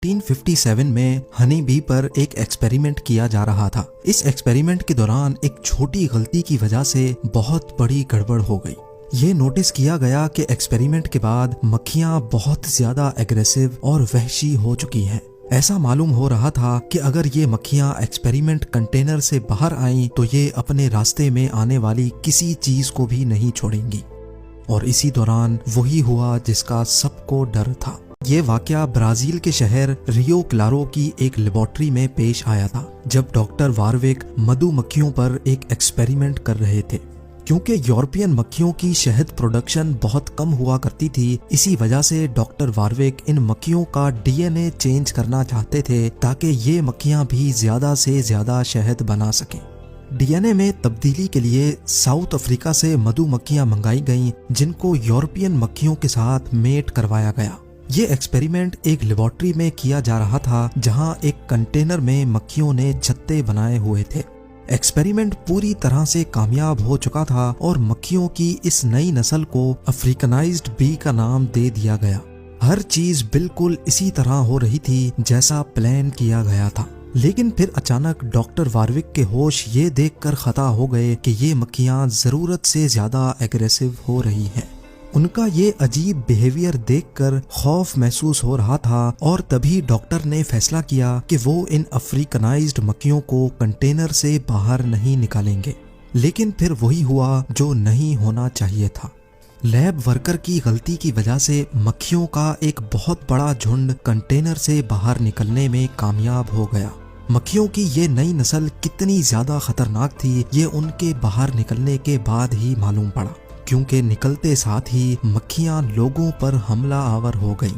1857 में honey bee पर एक एक्सपेरिमेंट किया जा रहा था। इस एक्सपेरिमेंट के दौरान एक छोटी गलती की वजह से बहुत बड़ी गड़बड़ हो गई। ये नोटिस किया गया कि एक्सपेरिमेंट के बाद मक्खियां बहुत ज्यादा एग्रेसिव और वहशी हो चुकी हैं। ऐसा मालूम हो रहा था कि अगर ये मक्खियां एक्सपेरिमेंट कंटेनर से बाहर आईं तो ये अपने रास्ते में आने वाली किसी चीज को भी नहीं छोड़ेंगी। और इसी दौरान वही हुआ जिसका सबको डर था। ये वाकया ब्राजील के शहर रियो क्लारो की एक लेबोरेटरी में पेश आया था, जब डॉक्टर वारविक मधुमक्खियों पर एक एक्सपेरिमेंट कर रहे थे। क्योंकि यूरोपियन मक्खियों की शहद प्रोडक्शन बहुत कम हुआ करती थी, इसी वजह से डॉक्टर वारविक इन मक्खियों का डीएनए चेंज करना चाहते थे ताकि ये मक्खियां भी ज्यादा से ज्यादा शहद बना सकें। डीएनए में तब्दीली के लिए साउथ अफ्रीका से मधुमक्खियां मंगाई गईं, जिनको यूरोपियन मक्खियों के साथ मेट करवाया गया। ये एक्सपेरिमेंट एक लेबोरेटरी में किया जा रहा था, जहां एक कंटेनर में मक्खियों ने छत्ते बनाए हुए थे। एक्सपेरिमेंट पूरी तरह से कामयाब हो चुका था और मक्खियों की इस नई नस्ल को अफ्रीकनाइज्ड बी का नाम दे दिया गया। हर चीज बिल्कुल इसी तरह हो रही थी जैसा प्लान किया गया था। लेकिन फिर अचानक डॉक्टर वारविक के होश ये देखकर खता हो गए कि ये मक्खियां जरूरत से ज्यादा एग्रेसिव हो रही हैं। उनका ये अजीब बिहेवियर देखकर खौफ महसूस हो रहा था और तभी डॉक्टर ने फैसला किया कि वो इन अफ्रीकनाइज्ड मक्खियों को कंटेनर से बाहर नहीं निकालेंगे। लेकिन फिर वही हुआ जो नहीं होना चाहिए था। लैब वर्कर की गलती की वजह से मक्खियों का एक बहुत बड़ा झुंड कंटेनर से बाहर निकलने में कामयाब हो गया। मक्खियों की ये नई नस्ल कितनी ज्यादा खतरनाक थी, ये उनके बाहर निकलने के बाद ही मालूम पड़ा, क्योंकि निकलते साथ ही मक्खियां लोगों पर हमला आवर हो गईं।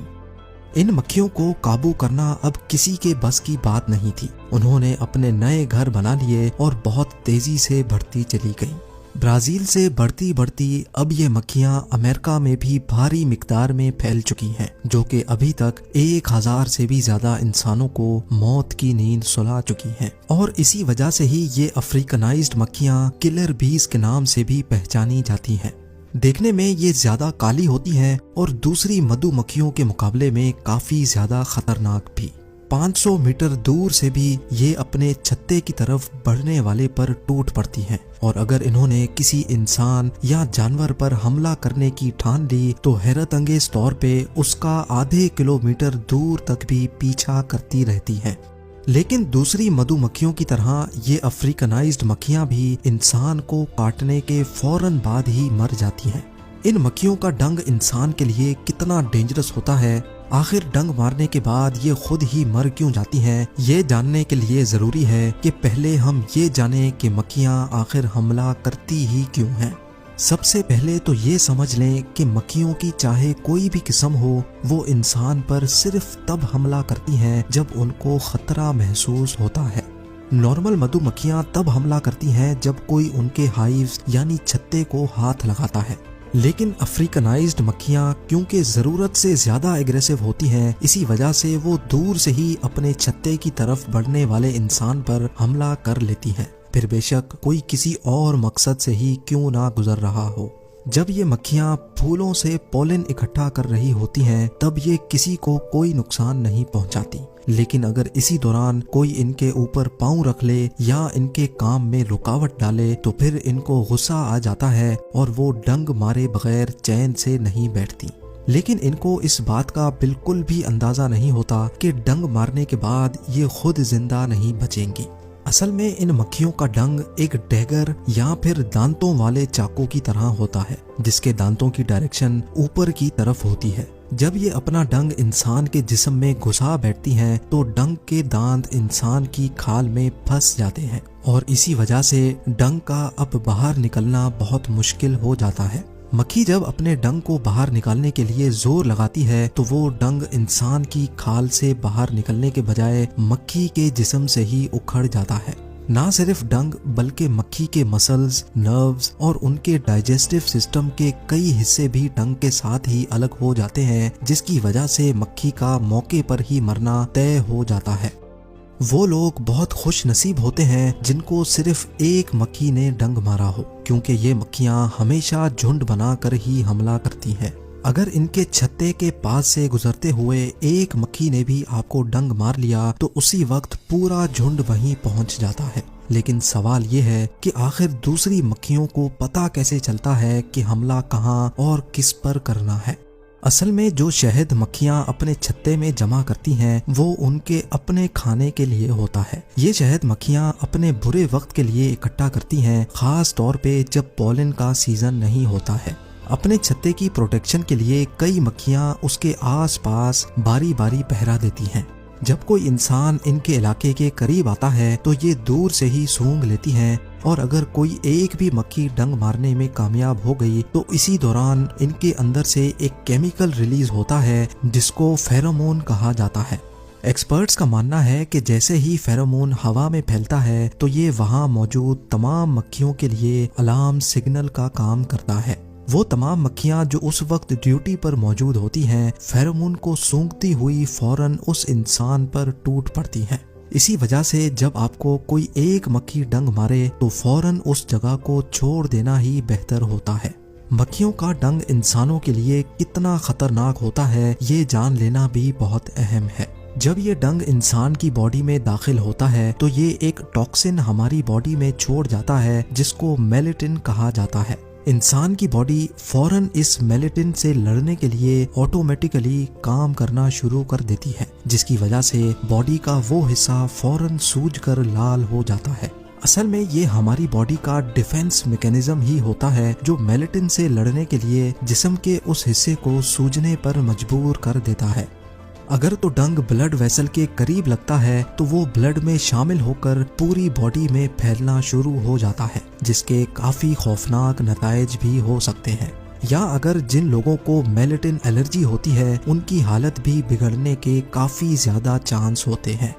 इन मक्खियों को काबू करना अब किसी के बस की बात नहीं थी। उन्होंने अपने नए घर बना लिए और बहुत तेजी से बढ़ती चली गईं। ब्राजील से बढ़ती बढ़ती अब ये मक्खियां अमेरिका में भी भारी मिकदार में फैल चुकी हैं, जो कि अभी तक 1000 से भी ज्यादा इंसानों को मौत की नींद सुला चुकी हैं। और इसी वजह से ही ये अफ्रीकनाइज्ड मक्खियां किलर बीज के नाम से भी पहचानी जाती हैं। देखने में ये ज्यादा काली होती हैं और दूसरी मधुमक्खियों के मुकाबले में काफी ज्यादा खतरनाक भी। 500 मीटर दूर से भी ये अपने छत्ते की तरफ बढ़ने वाले पर टूट पड़ती हैं। और अगर इन्होंने किसी इंसान या जानवर पर हमला करने की ठान ली तो हैरत अंगेज तौर पे उसका आधे किलोमीटर दूर तक भी पीछा करती रहती हैं। लेकिन दूसरी मधुमक्खियों की तरह ये अफ्रीकनाइज्ड मक्खियां भी इंसान को काटने के फौरन बाद ही मर जाती हैं। इन मक्खियों का डंग इंसान के लिए कितना डेंजरस होता है, आखिर डंग मारने के बाद ये खुद ही मर क्यों जाती हैं, ये जानने के लिए जरूरी है कि पहले हम ये जानें कि मक्खियां आखिर हमला करती ही क्यों हैं। सबसे पहले तो ये समझ लें कि मक्खियों की चाहे कोई भी किस्म हो, वो इंसान पर सिर्फ तब हमला करती हैं जब उनको खतरा महसूस होता है। नॉर्मल मधुमक्खियां तब हमला करती हैं जब कोई उनके हाइव्स यानी छत्ते को हाथ लगाता है। लेकिन अफ्रीकनाइज्ड मक्खियां क्योंकि जरूरत से ज्यादा एग्रेसिव होती हैं, इसी वजह से वो दूर से ही अपने छत्ते की तरफ बढ़ने वाले इंसान पर हमला कर लेती हैं, फिर बेशक कोई किसी और मकसद से ही क्यों ना गुजर रहा हो। जब ये मक्खियां फूलों से पोलन इकट्ठा कर रही होती हैं, तब ये किसी को कोई नुकसान नहीं पहुंचाती। लेकिन अगर इसी दौरान कोई इनके ऊपर पांव रख ले या इनके काम में रुकावट डाले तो फिर इनको गुस्सा आ जाता है और वो डंग मारे बगैर चैन से नहीं बैठती। लेकिन इनको इस बात का बिल्कुल भी अंदाजा नहीं होता कि डंग मारने के बाद ये खुद जिंदा नहीं बचेंगी। असल में इन मक्खियों का डंग एक डैगर या फिर दांतों वाले चाकू की तरह होता है, जिसके दांतों की डायरेक्शन ऊपर की तरफ होती है। जब ये अपना डंग इंसान के जिस्म में घुसा बैठती हैं तो डंग के दांत इंसान की खाल में फंस जाते हैं और इसी वजह से डंग का अब बाहर निकलना बहुत मुश्किल हो जाता है। मक्खी जब अपने डंग को बाहर निकालने के लिए जोर लगाती है तो वो डंग इंसान की खाल से बाहर निकलने के बजाय मक्खी के जिस्म से ही उखड़ जाता है। ना सिर्फ डंग बल्कि मक्खी के मसल्स, नर्व्स और उनके डाइजेस्टिव सिस्टम के कई हिस्से भी डंग के साथ ही अलग हो जाते हैं, जिसकी वजह से मक्खी का मौके पर ही मरना तय हो जाता है। वो लोग बहुत खुश नसीब होते हैं जिनको सिर्फ एक मक्खी ने डंग मारा हो, क्योंकि ये मक्खियां हमेशा झुंड बनाकर ही हमला करती हैं। अगर इनके छत्ते के पास से गुजरते हुए एक मक्खी ने भी आपको डंक मार लिया तो उसी वक्त पूरा झुंड वहीं पहुंच जाता है। लेकिन सवाल ये है कि आखिर दूसरी मक्खियों को पता कैसे चलता है कि हमला कहां और किस पर करना है। असल में जो शहद मक्खियां अपने छत्ते में जमा करती हैं वो उनके अपने खाने के लिए होता है। ये शहद मक्खियां अपने बुरे वक्त के लिए इकट्ठा करती हैं, खास तौर पे जब पॉलन का सीजन नहीं होता है। अपने छत्ते की प्रोटेक्शन के लिए कई मक्खियां उसके आसपास बारी बारी पहरा देती हैं। जब कोई इंसान इनके इलाके के करीब आता है तो ये दूर से ही सूंघ लेती हैं और अगर कोई एक भी मक्खी डंक मारने में कामयाब हो गई तो इसी दौरान इनके अंदर से एक केमिकल रिलीज होता है जिसको फेरोमोन कहा जाता है। एक्सपर्ट्स का मानना है कि जैसे ही फेरोमोन हवा में फैलता है तो ये वहां मौजूद तमाम मक्खियों के लिए अलार्म सिग्नल का काम करता है। वो तमाम मक्खियां जो उस वक्त ड्यूटी पर मौजूद होती हैं फेरोमोन को सूंघती हुई फौरन उस इंसान पर टूट पड़ती हैं। इसी वजह से जब आपको कोई एक मक्खी डंक मारे तो फौरन उस जगह को छोड़ देना ही बेहतर होता है। मक्खियों का डंक इंसानों के लिए कितना खतरनाक होता है ये जान लेना भी बहुत अहम है। जब ये डंक इंसान की बॉडी में दाखिल होता है तो ये एक टॉक्सिन हमारी बॉडी में छोड़ जाता है जिसको मेलेटिन कहा जाता है। इंसान की बॉडी फौरन इस मेलेटिन से लड़ने के लिए ऑटोमेटिकली काम करना शुरू कर देती है, जिसकी वजह से बॉडी का वो हिस्सा फौरन सूजकर लाल हो जाता है। असल में ये हमारी बॉडी का डिफेंस मैकेनिज्म ही होता है जो मेलेटिन से लड़ने के लिए जिस्म के उस हिस्से को सूजने पर मजबूर कर देता है। अगर तो डंक ब्लड वेसल के करीब लगता है तो वो ब्लड में शामिल होकर पूरी बॉडी में फैलना शुरू हो जाता है, जिसके काफी खौफनाक नताइज भी हो सकते हैं। या अगर जिन लोगों को मेलेटिन एलर्जी होती है उनकी हालत भी बिगड़ने के काफी ज्यादा चांस होते हैं।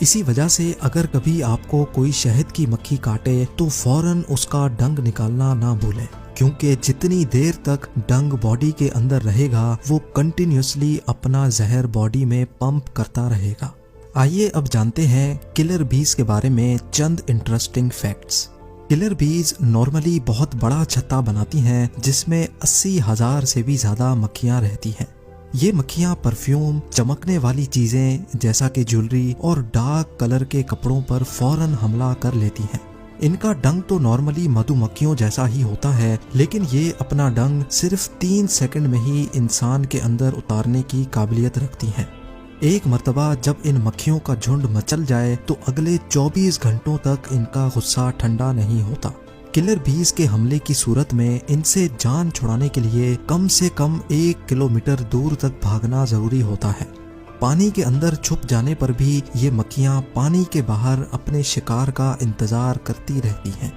इसी वजह से अगर कभी आपको कोई शहद की मक्खी काटे तो फौरन उसका डंक निकालना ना भूलें, क्योंकि जितनी देर तक डंक बॉडी के अंदर रहेगा वो कंटिन्यूसली अपना जहर बॉडी में पंप करता रहेगा। आइए अब जानते हैं किलर बीज के बारे में चंद इंटरेस्टिंग फैक्ट्स। किलर बीज नॉर्मली बहुत बड़ा छत्ता बनाती हैं जिसमें 80,000 से भी ज्यादा मक्खियां रहती हैं। ये मक्खियां परफ्यूम, चमकने वाली चीजें जैसा कि ज्वेलरी और डार्क कलर के कपड़ों पर फौरन हमला कर लेती हैं। इनका डंक तो नॉर्मली मधुमक्खियों जैसा ही होता है, लेकिन ये अपना डंक सिर्फ 3 सेकंड में ही इंसान के अंदर उतारने की काबिलियत रखती हैं। एक मर्तबा जब इन मक्खियों का झुंड मचल जाए तो अगले 24 घंटों तक इनका गुस्सा ठंडा नहीं होता। किलर बीज के हमले की सूरत में इनसे जान छुड़ाने के लिए कम से कम 1 किलोमीटर दूर तक भागना जरूरी होता है। पानी के अंदर छुप जाने पर भी ये मक्खियां पानी के बाहर अपने शिकार का इंतजार करती रहती हैं।